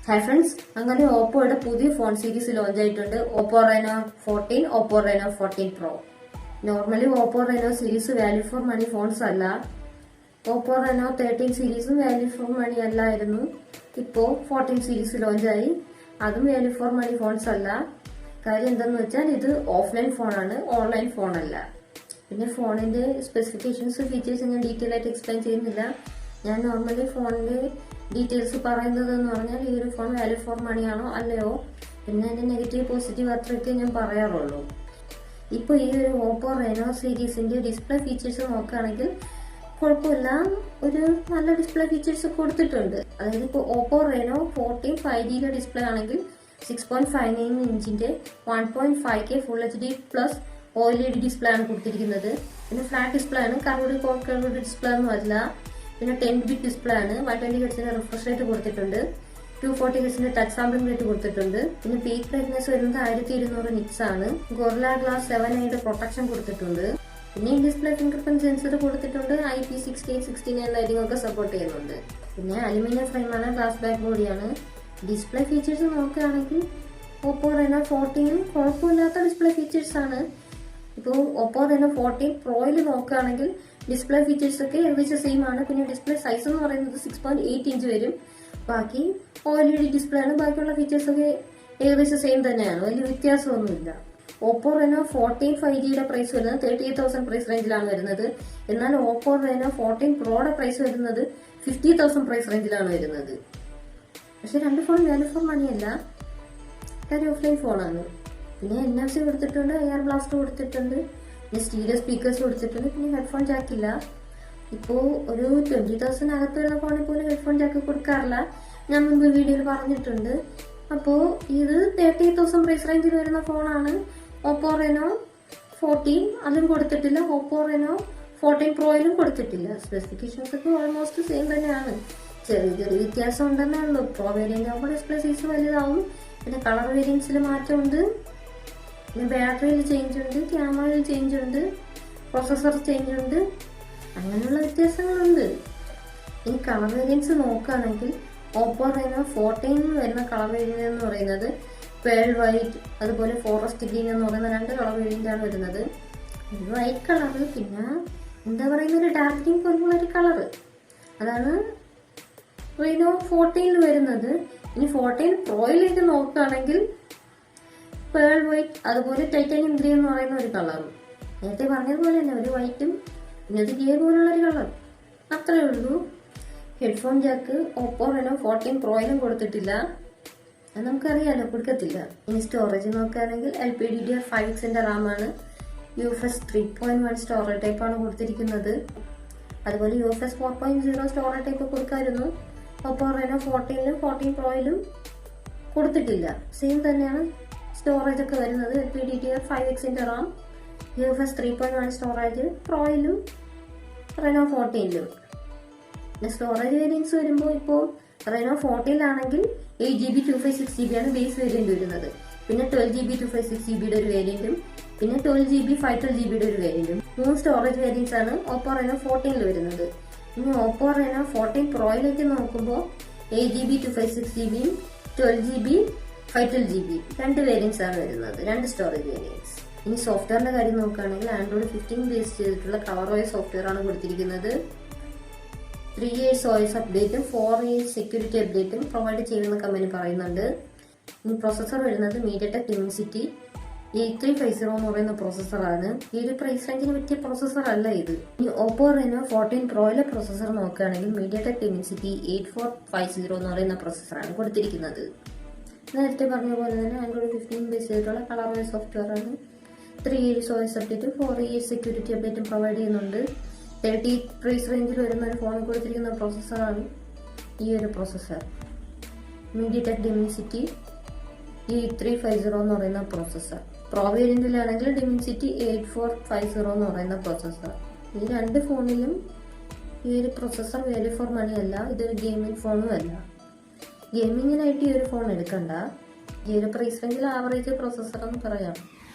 Hi friends, അങ്ങനെ ഓപ്പോയുടെ പുതിയ ഫോൺ സീരീസ് ലോഞ്ച് ആയിട്ടുണ്ട്. Oppo Reno 14, Oppo Reno 14 pro. Normally Oppo Reno series value for money phones അല്ല. Oppo Reno 13 സീരീസും value for മണി അല്ലായിരുന്നു. ഇപ്പോൾ 14 സീരീസ് ലോഞ്ച് ആയി. അതും വാല്യൂ ഫോർ മണി ഫോൺസ് അല്ല. കാര്യം എന്താന്ന് വെച്ചാൽ ഇത് ഓഫ്ലൈൻ ഫോണാണ്, ഓൺലൈൻ ഫോൺ അല്ല. പിന്നെ ഫോണിന്റെ സ്പെസിഫിക്കേഷൻസ് ഫീച്ചേഴ്സ് ഞാൻ ഡീറ്റെയിൽ ആയിട്ട് എക്സ്പ്ലെയിൻ ചെയ്യുന്നില്ല. ഞാൻ നോർമലി ഫോണിന്റെ ഡീറ്റെയിൽസ് പറയുന്നത് എന്ന് പറഞ്ഞാൽ ഈ ഒരു ഫോൺ വാല്യൂ ഫോർ മണിയാണോ അല്ലയോ, പിന്നെ അതിന്റെ നെഗറ്റീവ് പോസിറ്റീവ് അത്രയൊക്കെ ഞാൻ പറയാറുള്ളൂ. ഇപ്പോൾ ഈ ഒരു ഓപ്പോ റെനോ സീരീസിന്റെ ഡിസ്പ്ലേ ഫീച്ചേഴ്സ് നോക്കുകയാണെങ്കിൽ കുഴപ്പമില്ല, ഒരു നല്ല ഡിസ്പ്ലേ ഫീച്ചേഴ്സ് കൊടുത്തിട്ടുണ്ട്. അതായത് ഇപ്പോൾ ഓപ്പോ റെനോ 14 5Gയുടെ ഡിസ്പ്ലേ ആണെങ്കിൽ 6.59 ഇഞ്ചിന്റെ 1.5K full HD plus OLED display ആണ് കൊടുത്തിരിക്കുന്നത്. പിന്നെ ഫ്ലാറ്റ് ഡിസ്പ്ലേ ആണ്, കർവ്ഡ് ഡിസ്പ്ലേ ഒന്നും അല്ല. പിന്നെ 10 ബിറ്റ് ഡിസ്പ്ലേ ആണ്, 120 ഹെർട്സിന്റെ റിഫ്രഷ് റേറ്റ് കൊടുത്തിട്ടുണ്ട്, 240 ഹെർട്സിന്റെ ടച്ച് സാമ്പിളിംഗ് റേറ്റ് കൊടുത്തിട്ടുണ്ട്. പിന്നെ പീക്ക് ബ്രൈറ്റ്നസ് വരുന്നത് 1200 നിറ്റ്സ് ആണ്. ഗൊറില്ല ഗ്ലാസ് 7 പ്രൊട്ടക്ഷൻ കൊടുത്തിട്ടുണ്ട്. പിന്നെ ഈ ഡിസ്പ്ലേ ഫിംഗർ പ്രിന്റ് സെൻസർ കൊടുത്തിട്ടുണ്ട്. IP6869 ലൈറ്റിംഗ് ഒക്കെ സപ്പോർട്ട് ചെയ്യുന്നുണ്ട്. പിന്നെ അലുമിനിയം ഫ്രെയിമാണ്, ഗ്ലാസ് ബാക്ക് ബോഡിയാണ്. ഡിസ്പ്ലേ ഫീച്ചേഴ്സ് നോക്കുകയാണെങ്കിൽ ഓപ്പോ റെനോ 14 കുഴപ്പമില്ലാത്ത ഡിസ്പ്ലേ ഫീച്ചേഴ്സ് ആണ്. ഇപ്പോൾ ഓപ്പോ റെനോ 14 പ്രോയിൽ നോക്കുകയാണെങ്കിൽ ഡിസ്പ്ലേ ഫീച്ചേഴ്സ് ഒക്കെ ഏകദേശം സെയിം ആണ്. പിന്നെ ഡിസ്പ്ലേ സൈസ് എന്ന് പറയുന്നത് 6.8 ഇഞ്ച് വരും. ബാക്കി OLED ഡിസ്പ്ലേ ആണ്. ബാക്കിയുള്ള ഫീച്ചേഴ്സ് ഒക്കെ ഏകദേശം സെയിം തന്നെയാണ്, വലിയ വ്യത്യാസമൊന്നുമില്ല. ഓപ്പോ റെനോ 14 5Gയുടെ പ്രൈസ് വരുന്നത് 38,000 പ്രൈസ് റേഞ്ചിലാണ് വരുന്നത്. എന്നാൽ ഓപ്പോ റെനോ 14 പ്രോയുടെ പ്രൈസ് വരുന്നത് 50,000 പ്രൈസ് റേഞ്ചിലാണ് വരുന്നത്. പക്ഷെ രണ്ട് ഫോൺ വാല്യൂ ഫോർ മണിയല്ല, കാര്യം ഓഫ്ലൈൻ ഫോണാണ്. പിന്നെ NFC കൊടുത്തിട്ടുണ്ട്, AR ബ്ലാസ്റ്റ് കൊടുത്തിട്ടുണ്ട്, പിന്നെ സ്റ്റീരിയോ സ്പീക്കേഴ്സ് കൊടുത്തിട്ടുണ്ട്. പിന്നെ ഹെഡ്ഫോൺ ജാക്കില്ല. ഇപ്പോൾ ഒരു 20,000 അകത്ത് വരുന്ന ഫോണിൽ പോലും ഹെഡ്ഫോൺ ജാക്ക് കൊടുക്കാറില്ല, ഞാൻ മുൻപ് വീഡിയോയിൽ പറഞ്ഞിട്ടുണ്ട്. അപ്പോൾ ഇത് 38,000 പ്രൈസ് റേഞ്ചിൽ വരുന്ന ഫോണാണ്. ഓപ്പോ റെനോ 14 അതും കൊടുത്തിട്ടില്ല, ഓപ്പോ റെനോ 14 പ്രോയിലും കൊടുത്തിട്ടില്ല. സ്പെസിഫിക്കേഷൻസ് ഒക്കെ ഓൾമോസ്റ്റ് സെയിം തന്നെയാണ്, ചെറിയ വ്യത്യാസം ഉണ്ടെന്നേ ഉള്ളൂ. പ്രോ വേരിയന്റ് ആകുമ്പോൾ ഡിസ്പ്ലേ സൈസ് വലുതാവും, പിന്നെ കളർ വേരിയൻസിൽ മാറ്റമുണ്ട്, പിന്നെ ബാറ്ററിയിൽ ചേഞ്ച് ഉണ്ട്, ക്യാമറയിൽ ചേഞ്ച് ഉണ്ട്, പ്രൊസസർ ചേഞ്ച് ഉണ്ട്, അങ്ങനെയുള്ള വ്യത്യാസങ്ങളുണ്ട്. ഈ കളർ വേരിയൻസ് നോക്കുകയാണെങ്കിൽ ഓപ്പോ റെനോ 14 വരുന്ന കളർ വേരിയന്റ് എന്ന് പറയുന്നത് പേൾ വൈറ്റ്, അതുപോലെ ഫോറസ്റ്റ് ഗ്രീൻ എന്ന് പറയുന്ന 2 കളർ വേരിയന്റ് ആണ് വരുന്നത്. ഒരു വൈറ്റ് കളർ, പിന്നെ എന്താ പറയുന്ന ഒരു ഡാർക്ക് ഗ്രീൻ പോലുള്ള ഒരു കളറ്, അതാണ് റെനോ 14 വരുന്നത്. ഇനി 14 പ്രോയിലേക്ക് നോക്കുകയാണെങ്കിൽ പേൾ വൈറ്റ്, അതുപോലെ ടൈറ്റാനിയം ഗ്രേ എന്ന് പറയുന്ന ഒരു കളറും, നേരത്തെ പറഞ്ഞതുപോലെ തന്നെ ഒരു വൈറ്റും പിന്നെ ഒരു ഗ്രേ പോലുള്ള ഒരു കളർ, അത്രേ ഉള്ളൂ. ഹെഡ്ഫോൺ ജാക്ക് ഓപ്പോ റെനോ 14 പ്രോയിലും കൊടുത്തിട്ടില്ല, അത് നമുക്കറിയാലോ, കൊടുക്കത്തില്ല. ഇനി സ്റ്റോറേജ് നോക്കുകയാണെങ്കിൽ LPDDR5Xന്റെ റാം ആണ്, UFS 3.1 സ്റ്റോറേജ് ടൈപ്പ് ആണ് കൊടുത്തിരിക്കുന്നത്. അതുപോലെ UFS 4.0 സ്റ്റോറേജ് ടൈപ്പ് കൊടുക്കായിരുന്നു. ഓപ്പോ റെനോ 14ലും 14 പ്രോയിലും കൊടുത്തിട്ടില്ല, സെയിം തന്നെയാണ് സ്റ്റോറേജ് ഒക്കെ വരുന്നത്. LPDDR5Xന്റെ റാം, UFS 3.1 സ്റ്റോറേജ് പ്രോയിലും റെനോ 14ലും. പിന്നെ സ്റ്റോറേജ് വേരിയൻസ് വരുമ്പോൾ ഇപ്പോൾ റെനോ 14 8GB 256GB ആണ് ബേസ് വേരിയന്റ് വരുന്നത്. പിന്നെ 12GB 256GBയുടെ ഒരു വേരിയന്റും, പിന്നെ 12GB 512GBയുടെ ഒരു വേരിയന്റും, 3 സ്റ്റോറേജ് വേരിയൻസ് ആണ് ഓപ്പോ റെനോ 14 വരുന്നത്. ഇനി ഓപ്പോ റെനോ 14 പ്രോയിലേക്ക് നോക്കുമ്പോൾ 8GB 256GBയും 12GB 512GB 2 വേരിയൻസ് ആണ് വരുന്നത്, 2 സ്റ്റോറേജ് വേരിയൻസ്. ഇനി സോഫ്റ്റ്വെയറിന്റെ കാര്യം നോക്കുകയാണെങ്കിൽ ആൻഡ്രോയിഡ് 15 ബേസ് ചെയ്തിട്ടുള്ള ColorOS സോഫ്റ്റ്വെയർ ആണ് കൊടുത്തിരിക്കുന്നത്. 3 years OS അപ്ഡേറ്റും 4 years സെക്യൂരിറ്റി അപ്ഡേറ്റും പ്രൊവൈഡ് ചെയ്യുന്ന കമ്പനി പറയുന്നുണ്ട്. ഇനി പ്രൊസസർ വരുന്നത് MediaTek Dimensity 8350 എന്ന് പറയുന്ന പ്രൊസസറാണ്. ഈ ഒരു പ്രൈസ് റേഞ്ചിന് പറ്റിയ പ്രൊസസർ അല്ല ഇത്. ഈ ഓപ്പോ റെനോ 14 പ്രോയിലെ പ്രൊസസർ നോക്കുകയാണെങ്കിൽ MediaTek Dimensity 8450 എന്ന് പറയുന്ന പ്രൊസസറാണ് കൊടുത്തിരിക്കുന്നത്. നേരത്തെ പറഞ്ഞ പോലെ തന്നെ ആൻഡ്രോയിഡ് 15 ബേസ് ചെയ്തിട്ടുള്ള ColorOS സോഫ്റ്റ്വെയർ ആണ്. 3 years OS അപ്ഡേറ്റും 4 years സെക്യൂരിറ്റി അപ്ഡേറ്റും പ്രൊവൈഡ് ചെയ്യുന്നുണ്ട്. 30 പ്രൈസ് റേഞ്ചിൽ വരുന്ന ഒരു ഫോണിൽ കൊടുത്തിരിക്കുന്ന പ്രൊസസറാണ് ഈ ഒരു പ്രൊസസർ, MediaTek Dimensity 8350 എന്ന് പറയുന്ന പ്രൊസസർ. പ്രോ വേരിയന്റിലാണെങ്കിൽ Dimensity 8450 എന്ന് പറയുന്ന പ്രൊസസർ. ഈ 2 ഫോണിലും ഈ ഒരു പ്രൊസസർ വാല്യൂ ഫോർ മണി അല്ല, ഇതൊരു ഗെയിമിംഗ് ഫോണും അല്ല. ഗെയിമിങ്ങിനായിട്ട് ഈ ഒരു ഫോൺ എടുക്കണ്ട, ഈ ഒരു പ്രൈസ് റേഞ്ചിൽ ആവറേജ് പ്രൊസസർ എന്ന് പറയാം.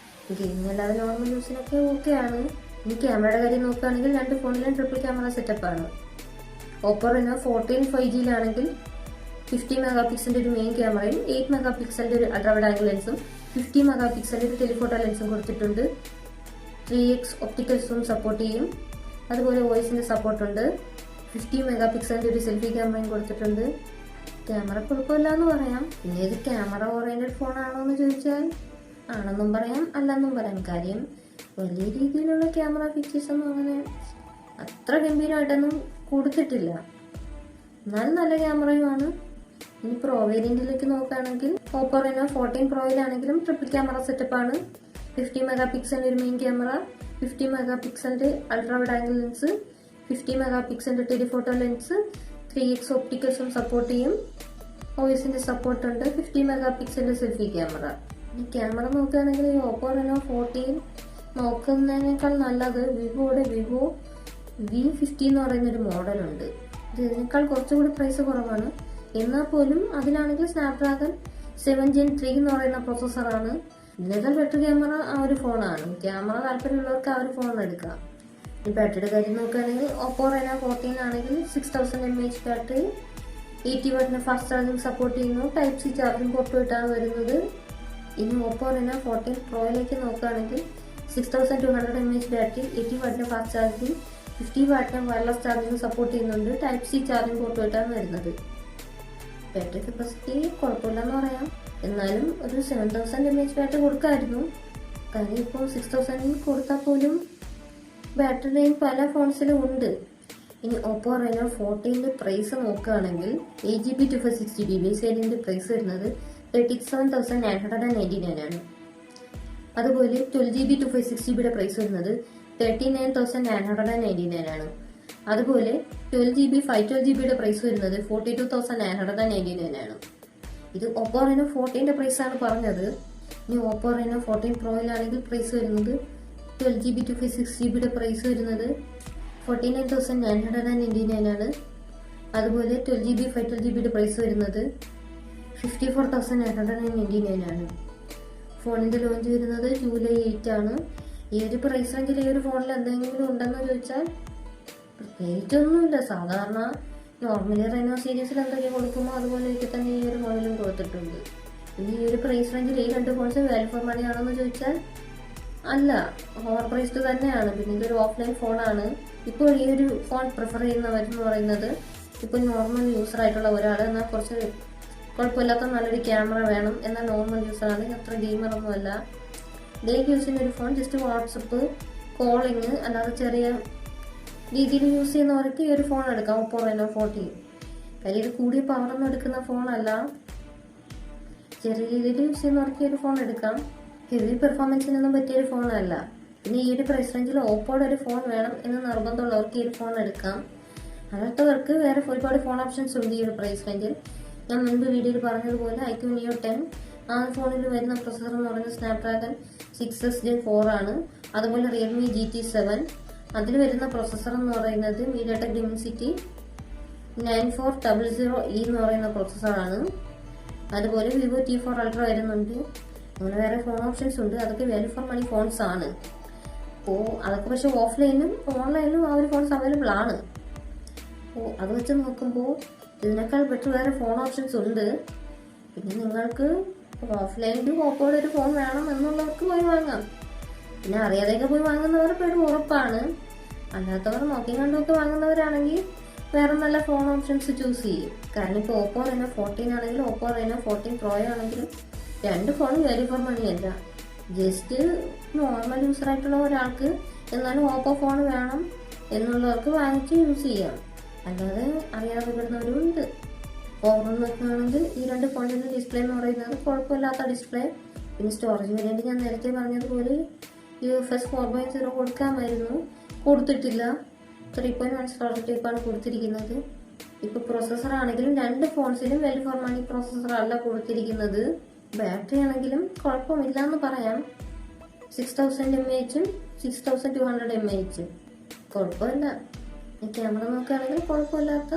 ഗെയിമിംഗ് അല്ലാതെ നോർമൽ യൂസിനൊക്കെ ഓക്കെയാണ്. ഇനി ക്യാമറയുടെ കാര്യം നോക്കുകയാണെങ്കിൽ 2 ഫോണിലും ട്രിപ്പിൾ ക്യാമറ സെറ്റപ്പ് ആണ്. ഓപ്പോ റെനോ 14 5Gയിലാണെങ്കിൽ 50 മെഗാ പിക്സലിന്റെ ഒരു മെയിൻ ക്യാമറയും 8 മെഗാ പിക്സലിന്റെ ഒരു അൾട്രാ വൈഡ് ആംഗിൾ ലെൻസും 50 മെഗാ പിക്സലിന്റെ ഒരു ടെലിഫോട്ടോ ലെൻസും കൊടുത്തിട്ടുണ്ട്. 3x ഒപ്റ്റിക്കൽ സൂം സപ്പോർട്ട് ചെയ്യും. അതുപോലെ വോയിസിന്റെ സപ്പോർട്ട് ഉണ്ട്. 50 മെഗാ പിക്സലിന്റെ ഒരു സെൽഫി ക്യാമറയും കൊടുത്തിട്ടുണ്ട്. ക്യാമറ കുഴപ്പമില്ല എന്ന് പറയാം. പിന്നെ ഇത് ക്യാമറ ഓറിയന്റഡ് ഫോൺ ആണോ എന്ന് ചോദിച്ചാൽ ആണെന്നും പറയാം അല്ലെന്നും പറയാം. കാര്യം വലിയ രീതിയിലുള്ള ക്യാമറ ഫീച്ചേഴ്സ് ഒന്നും അങ്ങനെ അത്ര ഗംഭീരമായിട്ടൊന്നും കൊടുത്തിട്ടില്ല. എന്നാലും നല്ല ക്യാമറയുമാണ്. ഇനി പ്രോ വേരിയന്റിലേക്ക് നോക്കുകയാണെങ്കിൽ ഓപ്പോ റെനോ 14 പ്രോയിലാണെങ്കിലും ട്രിപ്പിൾ ക്യാമറ സെറ്റപ്പ് ആണ്. 50 മെഗാ പിക്സലിന്റെ ഒരു മെയിൻ ക്യാമറ, 50 മെഗാ പിക്സലിന്റെ അൾട്രാ വൈഡ് ആംഗിൾ ലെൻസ്, 50 മെഗാ പിക്സലിന്റെ ടെലിഫോട്ടോ ലെൻസ്, 3x ഒപ്റ്റിക്കൽസും സപ്പോർട്ട് ചെയ്യും. വോയിസിന്റെ സപ്പോർട്ട് ഉണ്ട്. 50 മെഗാ പിക്സലിന്റെ സെൽഫി ക്യാമറ. ഈ ക്യാമറ നോക്കുകയാണെങ്കിൽ ഈ ഓപ്പോ റെനോ 14 നോക്കുന്നതിനേക്കാൾ നല്ലത് വിവോയുടെ വിവോ V50 എന്ന് പറയുന്ന ഒരു മോഡലുണ്ട്. ഇതിനേക്കാൾ കുറച്ചുകൂടി പ്രൈസ് കുറവാണ്. എന്നാൽ പോലും അതിലാണെങ്കിൽ സ്നാപ്ഡ്രാഗൺ 7 Gen 3 എന്ന് പറയുന്ന പ്രോസസ്സറാണ്. ഇതിനേക്കാൾ ബെറ്റർ ക്യാമറ ആ ഒരു ഫോണാണ്. ക്യാമറ താല്പര്യമുള്ളവർക്ക് ആ ഒരു ഫോൺ എടുക്കാം. ഈ ബാറ്ററിയുടെ കാര്യം നോക്കുകയാണെങ്കിൽ ഓപ്പോ റെനോ 14 ആണെങ്കിൽ 6000 mAh ബാറ്ററി, 80 വാട്ടിന്റെ ഫാസ്റ്റ് ചാർജിംഗ് സപ്പോർട്ട് ചെയ്യുന്നു. ടൈപ്പ് സി ചാർജിംഗ് പോർട്ടുമായിട്ടാണ് വരുന്നത്. ഇനി ഓപ്പോ റെനോ 14 പ്രോയിലേക്ക് നോക്കുകയാണെങ്കിൽ 6200 mAh ബാറ്ററി, 80 വാട്ടിന്റെ ഫാസ്റ്റ് ചാർജിംഗ്, 50 വാട്ടിന്റെ വയർലെസ് ചാർജിംഗ് സപ്പോർട്ട് ചെയ്യുന്നുണ്ട്. ടൈപ്പ് സി ചാർജിംഗ് പോർട്ടുമായിട്ടാണ് വരുന്നത്. ബാറ്ററി കപ്പാസിറ്റി കുഴപ്പമില്ലെന്ന് പറയാം. എന്നാലും ഒരു 7000 mAh ബാറ്ററി കൊടുക്കായിരുന്നു. കാര്യം ഇപ്പോൾ 6000 കൊടുത്താൽ പോലും ബാറ്ററി ലൈൻ പല ഫോൺസിലും ഉണ്ട്. ഇനി ഓപ്പോ റെനോ 14 പ്രൈസ് നോക്കുകയാണെങ്കിൽ 8GB 256GB വേരിയന്റിന്റെ പ്രൈസ് വരുന്നത് 37,999 ആണ്. അതുപോലെ 12GB 256GB പ്രൈസ് വരുന്നത് 39,999 ആണ്. അതുപോലെ 12GB 512GB പ്രൈസ് വരുന്നത് 42,999 ആണ്. ഇത് ഓപ്പോ റെനോ 14 പ്രൈസ് ആണ് പറഞ്ഞത്. ഇനി ഓപ്പോ റെനോ 14 പ്രോയിലാണെങ്കിൽ പ്രൈസ് വരുന്നത് 12GB 256GB പ്രൈസ് വരുന്നത് 49,999 ആണ്. അതുപോലെ 12GB 512GB പ്രൈസ് വരുന്നത് 54,999 ആണ്. ഫോണിന്റെ ലോഞ്ച് വരുന്നത് ജൂലൈ 8 ആണ്. ഈ ഒരു പ്രൈസ് റേഞ്ചിൽ ഈ ഒരു ഫോണിൽ എന്തെങ്കിലും ഉണ്ടെന്ന് ചോദിച്ചാൽ പ്രത്യേകിച്ചൊന്നുമില്ല. സാധാരണ നോർമലി റെനോ സീരീസിൽ എന്തൊക്കെ കൊടുക്കുമോ അതുപോലെയൊക്കെ തന്നെ ഈ ഒരു മോഡലും കൊടുത്തിട്ടുണ്ട്. ഇനി ഈ ഒരു പ്രൈസ് റേഞ്ചിൽ ഈ രണ്ട് ഫോൺസ് വാല്യൂ ഫോർ മണി ആണെന്ന് ചോദിച്ചാൽ അല്ല, ഓവർ പ്രൈസ്ഡ് തന്നെയാണ്. പിന്നെ ഇതൊരു ഓഫ്ലൈൻ ഫോണാണ്. ഇപ്പോൾ ഈ ഒരു ഫോൺ പ്രിഫർ ചെയ്യുന്നവരെന്ന് പറയുന്നത് ഇപ്പോൾ നോർമൽ യൂസർ ആയിട്ടുള്ള ഒരാൾ, എന്നാൽ കുറച്ച് കുഴപ്പമില്ലാത്ത നല്ലൊരു ക്യാമറ വേണം, എന്നാൽ നോർമൽ യൂസറാണ്, അത്ര ഗെയിമർ ഒന്നുമല്ല. ഡെയിലി യൂസ് ചെയ്യുന്ന ഒരു ഫോൺ, ജസ്റ്റ് വാട്സപ്പ്, കോളിങ്, അല്ലാതെ ചെറിയ രീതിയിൽ യൂസ് ചെയ്യുന്നവർക്ക് ഈ ഒരു ഫോൺ എടുക്കാം. ഓപ്പോ റെനോ 14 കാര്യം ഇത് കൂടിയ പവറൊന്നും എടുക്കുന്ന ഫോണല്ല. ചെറിയ രീതിയിൽ യൂസ് ചെയ്യുന്നവർക്ക് ഈ ഒരു ഫോൺ എടുക്കാം. ഹെവി പെർഫോമൻസിനൊന്നും പറ്റിയൊരു ഫോണല്ല. പിന്നെ ഈ ഒരു പ്രൈസ് റേഞ്ചിൽ ഓപ്പോയുടെ ഒരു ഫോൺ വേണം എന്ന് നിർബന്ധമുള്ളവർക്ക് ഈ ഒരു ഫോൺ എടുക്കാം. അല്ലാത്തവർക്ക് വേറെ ഒരുപാട് ഫോൺ ഓപ്ഷൻസ് ഉണ്ട് ഈ ഒരു പ്രൈസ് റേഞ്ചിൽ. ഞാൻ മുൻപ് വീഡിയോയിൽ പറഞ്ഞതുപോലെ iQOO Neo 10 ആ ഫോണിൽ വരുന്ന പ്രൊസസർ എന്ന് പറയുന്നത് സ്നാപ്ഡ്രാഗൺ 6s Gen 4 ആണ്. അതുപോലെ റിയൽമി GT7 അതിൽ വരുന്ന പ്രൊസസർ എന്ന് പറയുന്നത് മീഡിയാടെക് ഡിമെൻസിറ്റി 9400E എന്ന് പറയുന്ന പ്രൊസസറാണ്. അതുപോലെ വിവോ T4 Ultra വരുന്നുണ്ട്. അങ്ങനെ വേറെ ഫോൺ ഓപ്ഷൻസ് ഉണ്ട്. അതൊക്കെ വാല്യൂ ഫോർ മണി ഫോൺസ് ആണ്. അപ്പോൾ അതൊക്കെ പക്ഷെ ഓഫ്ലൈനും ഓൺലൈനിലും ആ ഒരു ഫോൺസ് അവൈലബിൾ ആണ്. അപ്പോൾ അത് വെച്ച് നോക്കുമ്പോൾ ഇതിനേക്കാൾ ബെറ്റർ വേറെ ഫോൺ ഓപ്ഷൻസ് ഉണ്ട്. പിന്നെ നിങ്ങൾക്ക് ഓഫ്ലൈനിൽ ഓപ്പോയുടെ ഒരു ഫോൺ വേണം എന്നുള്ളവർക്ക് പോയി വാങ്ങാം. പിന്നെ അറിയാതെയൊക്കെ പോയി വാങ്ങുന്നവർ പേര് ഉറപ്പാണ്. അല്ലാത്തവർ നോക്കി കണ്ടൊക്കെ വാങ്ങുന്നവരാണെങ്കിൽ വേറെ നല്ല ഫോൺ ഓപ്ഷൻസ് ചൂസ് ചെയ്യും. കാരണം ഇപ്പോൾ ഓപ്പോ റെനോ 14 ആണെങ്കിലും ഓപ്പോ റെനോ 14 പ്രോ ആണെങ്കിലും രണ്ട് ഫോണും വാല്യൂ ഫോർ മണി അല്ല. ജസ്റ്റ് നോർമൽ യൂസർ ആയിട്ടുള്ള ഒരാൾക്ക് എന്നാലും ഓപ്പോ ഫോൺ വേണം എന്നുള്ളവർക്ക് വാങ്ങിച്ച് യൂസ് ചെയ്യാം. അല്ലാതെ അറിയാതെ വിടുന്നവരും ഉണ്ട്. ഓവറോൾ നോക്കുകയാണെങ്കിൽ ഈ രണ്ട് ഫോണിന്റെ ഡിസ്പ്ലേ എന്ന് പറയുന്നത് കുഴപ്പമില്ലാത്ത ഡിസ്പ്ലേ. പിന്നെ സ്റ്റോറേജ് വേരിയന്റ് ഞാൻ നേരത്തെ പറഞ്ഞതുപോലെ UFS 4.0 കൊടുക്കാമായിരുന്നു, കൊടുത്തിട്ടില്ല. 3.1 സ്റ്റോറേജ് ടൈപ്പാണ് കൊടുത്തിരിക്കുന്നത്. ഇപ്പോൾ പ്രൊസസർ ആണെങ്കിലും രണ്ട് ഫോൺസിലും വാല്യൂ ഫോർ മണി പ്രൊസസർ അല്ല കൊടുത്തിരിക്കുന്നത്. ബാറ്ററി ആണെങ്കിലും കുഴപ്പമില്ല എന്ന് പറയാം. 6000 mAh 6200 mAh കുഴപ്പമില്ല. ക്യാമറ നോക്കുകയാണെങ്കിൽ കുഴപ്പമില്ലാത്ത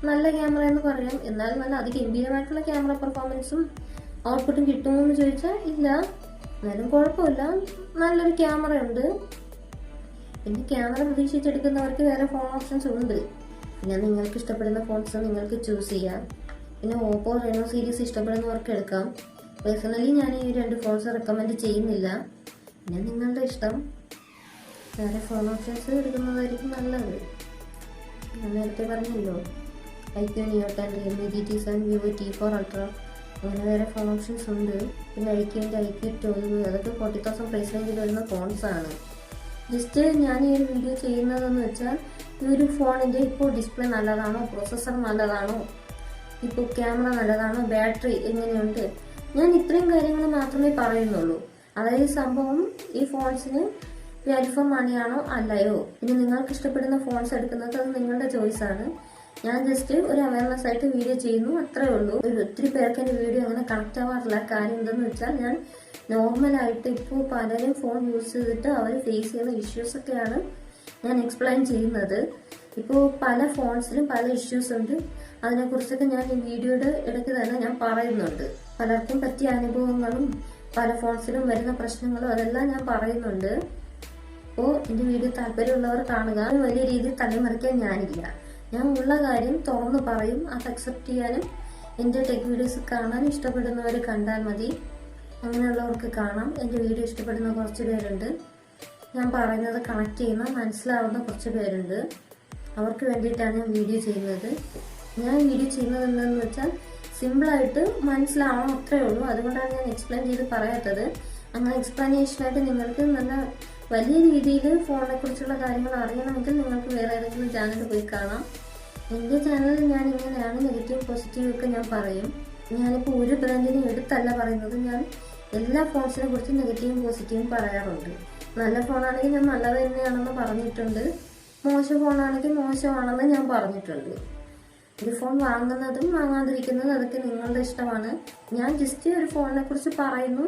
നല്ല ക്യാമറ എന്ന് പറയാം. എന്നാലും നല്ല അതിഗംഭീരമായിട്ടുള്ള ക്യാമറ പെർഫോമൻസും ഔട്ട്പുട്ടും കിട്ടുമോ എന്ന് ചോദിച്ചാൽ ഇല്ല. എന്നാലും കുഴപ്പമില്ല, നല്ലൊരു ക്യാമറ ഉണ്ട്. പിന്നെ ക്യാമറ പ്രതീക്ഷിച്ചെടുക്കുന്നവർക്ക് വേറെ ഫോൺ ഓപ്ഷൻസ് ഉണ്ട്. പിന്നെ നിങ്ങൾക്ക് ഇഷ്ടപ്പെടുന്ന ഫോൺസ് നിങ്ങൾക്ക് ചൂസ് ചെയ്യാം. പിന്നെ ഓപ്പോ റെനോ സീരീസ് ഇഷ്ടപ്പെടുന്നവർക്ക് എടുക്കാം. പേഴ്സണലി ഞാൻ ഈ 2 ഫോൺസ് റെക്കമെൻഡ് ചെയ്യുന്നില്ല. പിന്നെ നിങ്ങളുടെ ഇഷ്ടം. വേറെ ഫോൺ ഓപ്ഷൻസ് എടുക്കുന്നതായിരിക്കും നല്ലത്. ഞാൻ നേരത്തെ പറഞ്ഞല്ലോ, iQOO Neo 10, Realme GT7, Vivo T4 Ultra, അങ്ങനെ വേറെ ഫോൺ ഓപ്ഷൻസ് ഉണ്ട്. പിന്നെ iQOOൻ്റെ iQOO 12, അതൊക്കെ 40,000 പ്രൈസ് റേഞ്ചിൽ വരുന്ന ഫോൺസാണ്. ജസ്റ്റ് ഞാൻ ഈ ഒരു വീഡിയോ ചെയ്യുന്നതെന്ന് വെച്ചാൽ, ഈ ഒരു ഫോണിൻ്റെ ഇപ്പോൾ ഡിസ്പ്ലേ നല്ലതാണോ, പ്രോസസ്സർ നല്ലതാണോ, ഇപ്പോൾ ക്യാമറ നല്ലതാണോ, ബാറ്ററി എങ്ങനെയുണ്ട്, ഞാൻ ഇത്രയും കാര്യങ്ങൾ മാത്രമേ പറയുന്നുള്ളൂ. അതായത് സംഭവം ഈ ഫോൺസിന് വാല്യൂ ഫോർ മണിയാണോ അല്ലയോ. പിന്നെ നിങ്ങൾക്ക് ഇഷ്ടപ്പെടുന്ന ഫോൺസ് എടുക്കുന്നത് അത് നിങ്ങളുടെ ചോയ്സാണ്. ഞാൻ ജസ്റ്റ് ഒരു അവയർനെസ് ആയിട്ട് വീഡിയോ ചെയ്യുന്നു, അത്രേ ഉള്ളൂ. ഒത്തിരി പേർക്ക് എൻ്റെ വീഡിയോ അങ്ങനെ കണക്ട് ആവാറില്ല. കാര്യം എന്തെന്ന് വെച്ചാൽ, ഞാൻ നോർമലായിട്ട് ഇപ്പോൾ പലരും ഫോൺ യൂസ് ചെയ്തിട്ട് അവർ ഫേസ് ചെയ്യുന്ന ഇഷ്യൂസൊക്കെയാണ് ഞാൻ എക്സ്പ്ലെയിൻ ചെയ്യുന്നത്. ഇപ്പോൾ പല ഫോൺസിലും പല ഇഷ്യൂസ് ഉണ്ട്. അതിനെക്കുറിച്ചൊക്കെ ഞാൻ ഈ വീഡിയോയുടെ ഇടയ്ക്ക് തന്നെ ഞാൻ പറയുന്നുണ്ട്. പലർക്കും പറ്റിയ അനുഭവങ്ങളും പല ഫോൺസിലും വരുന്ന പ്രശ്നങ്ങളും അതെല്ലാം ഞാൻ പറയുന്നുണ്ട്. അപ്പോൾ എൻ്റെ വീഡിയോ താല്പര്യമുള്ളവർ കാണുക. വലിയ രീതിയിൽ തള്ളിമറിക്കാൻ ഞാനില്ല. ഞാൻ ഉള്ള കാര്യം തുറന്നു പറയും. അത് അക്സെപ്റ്റ് ചെയ്യാനും എൻ്റെ ടെക് വീഡിയോസ് കാണാൻ ഇഷ്ടപ്പെടുന്നവർ കണ്ടാൽ മതി. അങ്ങനെയുള്ളവർക്ക് കാണാം. എൻ്റെ വീഡിയോ ഇഷ്ടപ്പെടുന്ന കുറച്ച് പേരുണ്ട്. ഞാൻ പറയുന്നത് കണക്ട് ചെയ്യുന്ന മനസ്സിലാവുന്ന കുറച്ച് പേരുണ്ട്. അവർക്ക് വേണ്ടിയിട്ടാണ് ഞാൻ വീഡിയോ ചെയ്യുന്നത്. ഞാൻ വീഡിയോ ചെയ്യുന്നത് എന്താണെന്ന് വെച്ചാൽ, സിമ്പിളായിട്ട് മനസ്സിലാവണം, അത്രേ ഉള്ളൂ. അതുകൊണ്ടാണ് ഞാൻ എക്സ്പ്ലെയിൻ ചെയ്ത് പറയാത്തത്. അങ്ങനെ എക്സ്പ്ലനേഷനായിട്ട് നിങ്ങൾക്ക് നല്ല വലിയ രീതിയിൽ ഫോണിനെ കുറിച്ചുള്ള കാര്യങ്ങൾ അറിയണമെങ്കിൽ നിങ്ങൾക്ക് വേറെ ഏതെങ്കിലും ചാനൽ പോയി കാണാം. എൻ്റെ ചാനലിൽ ഞാൻ ഇങ്ങനെയാണ് നെഗറ്റീവ് പോസിറ്റീവ് ഒക്കെ ഞാൻ പറയും. ഞാനിപ്പോൾ ഒരു ബ്രാൻഡിനെ എടുത്തല്ല പറയുന്നത്. ഞാൻ എല്ലാ ഫോൺസിനെ കുറിച്ച് നെഗറ്റീവും പോസിറ്റീവും പറയാറുണ്ട്. നല്ല ഫോണാണെങ്കിൽ ഞാൻ നല്ലത് തന്നെയാണെന്ന് പറഞ്ഞിട്ടുണ്ട്. മോശം ഫോണാണെങ്കിൽ മോശമാണെന്ന് ഞാൻ പറഞ്ഞിട്ടുണ്ട്. ഒരു ഫോൺ വാങ്ങുന്നതും വാങ്ങാതിരിക്കുന്നതും അതൊക്കെ നിങ്ങളുടെ ഇഷ്ടമാണ്. ഞാൻ ജസ്റ്റ് ഒരു ഫോണിനെ കുറിച്ച് പറയുന്നു,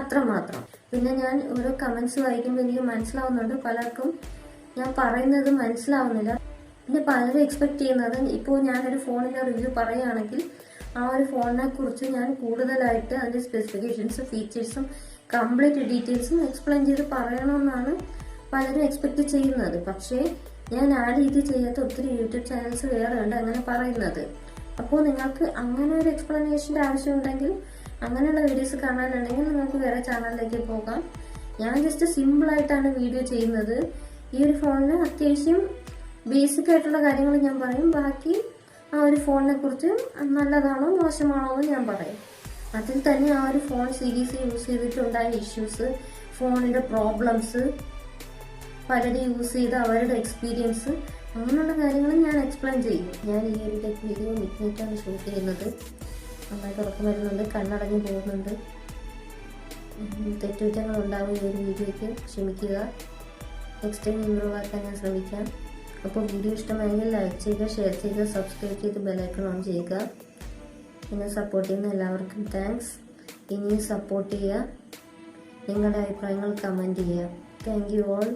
അത്രമാത്രം. പിന്നെ ഞാൻ ഓരോ കമന്റ്സ് വായിക്കുമ്പോൾ എനിക്ക് മനസ്സിലാവുന്നുണ്ട് പലർക്കും ഞാൻ പറയുന്നത് മനസ്സിലാവുന്നില്ല. പിന്നെ പലരും എക്സ്പെക്ട് ചെയ്യുന്നത്, ഇപ്പോൾ ഞാനൊരു ഫോണിൻ്റെ റിവ്യൂ പറയുകയാണെങ്കിൽ ആ ഒരു ഫോണിനെ കുറിച്ച് ഞാൻ കൂടുതലായിട്ട് അതിൻ്റെ സ്പെസിഫിക്കേഷൻസും ഫീച്ചേഴ്സും കംപ്ലീറ്റ് ഡീറ്റെയിൽസും എക്സ്പ്ലെയിൻ ചെയ്ത് പറയണമെന്നാണ് പലരും എക്സ്പെക്ട് ചെയ്യുന്നത്. പക്ഷേ ഞാൻ ആ രീതി ചെയ്യാത്ത ഒത്തിരി യൂട്യൂബ് ചാനൽസ് വേറെ ഉണ്ട് അങ്ങനെ പറയുന്നത്. അപ്പോൾ നിങ്ങൾക്ക് അങ്ങനെ ഒരു എക്സ്പ്ലനേഷൻ്റെ ആവശ്യമുണ്ടെങ്കിൽ, അങ്ങനെയുള്ള വീഡിയോസ് കാണാനുണ്ടെങ്കിൽ നിങ്ങൾക്ക് വേറെ ചാനലിലേക്ക് പോകാം. ഞാൻ ജസ്റ്റ് സിമ്പിളായിട്ടാണ് വീഡിയോ ചെയ്യുന്നത്. ഈ ഒരു ഫോണിന് അത്യാവശ്യം ബേസിക് ആയിട്ടുള്ള കാര്യങ്ങൾ ഞാൻ പറയും. ബാക്കി ആ ഒരു ഫോണിനെ കുറിച്ച് നല്ലതാണോ മോശമാണോ എന്ന് ഞാൻ പറയും. അതിൽ തന്നെ ആ ഒരു ഫോൺ സീരീസ് യൂസ് ചെയ്തിട്ടുണ്ടായ ഇഷ്യൂസ്, ഫോണിൻ്റെ പ്രോബ്ലംസ്, പലരും യൂസ് ചെയ്ത അവരുടെ എക്സ്പീരിയൻസ്, അങ്ങനെയുള്ള കാര്യങ്ങൾ ഞാൻ എക്സ്പ്ലെയിൻ ചെയ്യും. ഞാൻ ഈ ഒരു ടെക് വീഡിയോ മിഡ്നൈറ്റാണ് ഷൂട്ട് ചെയ്യുന്നത്. നന്നായിട്ട് ഉറക്കം വരുന്നുണ്ട്, കണ്ണടഞ്ഞു പോകുന്നുണ്ട്. തെറ്റുകുറ്റങ്ങൾ ഉണ്ടാവും ഈ ഒരു വീഡിയോയ്ക്ക്, ക്ഷമിക്കുക. നെക്സ്റ്റ് ടൈം ഇമ്പ്രൂവ് ആക്കാൻ ഞാൻ ശ്രമിക്കാം. അപ്പോൾ വീഡിയോ ഇഷ്ടമായെങ്കിൽ ലൈക്ക് ചെയ്യുക, ഷെയർ ചെയ്യുക, സബ്സ്ക്രൈബ് ചെയ്ത് ബെലൈക്കൺ ഓൺ ചെയ്യുക. എന്നെ സപ്പോർട്ട് ചെയ്യുന്ന എല്ലാവർക്കും താങ്ക്സ്. ഇനിയും സപ്പോർട്ട് ചെയ്യുക. നിങ്ങളുടെ അഭിപ്രായങ്ങൾ കമൻറ്റ് ചെയ്യുക. Thank you all.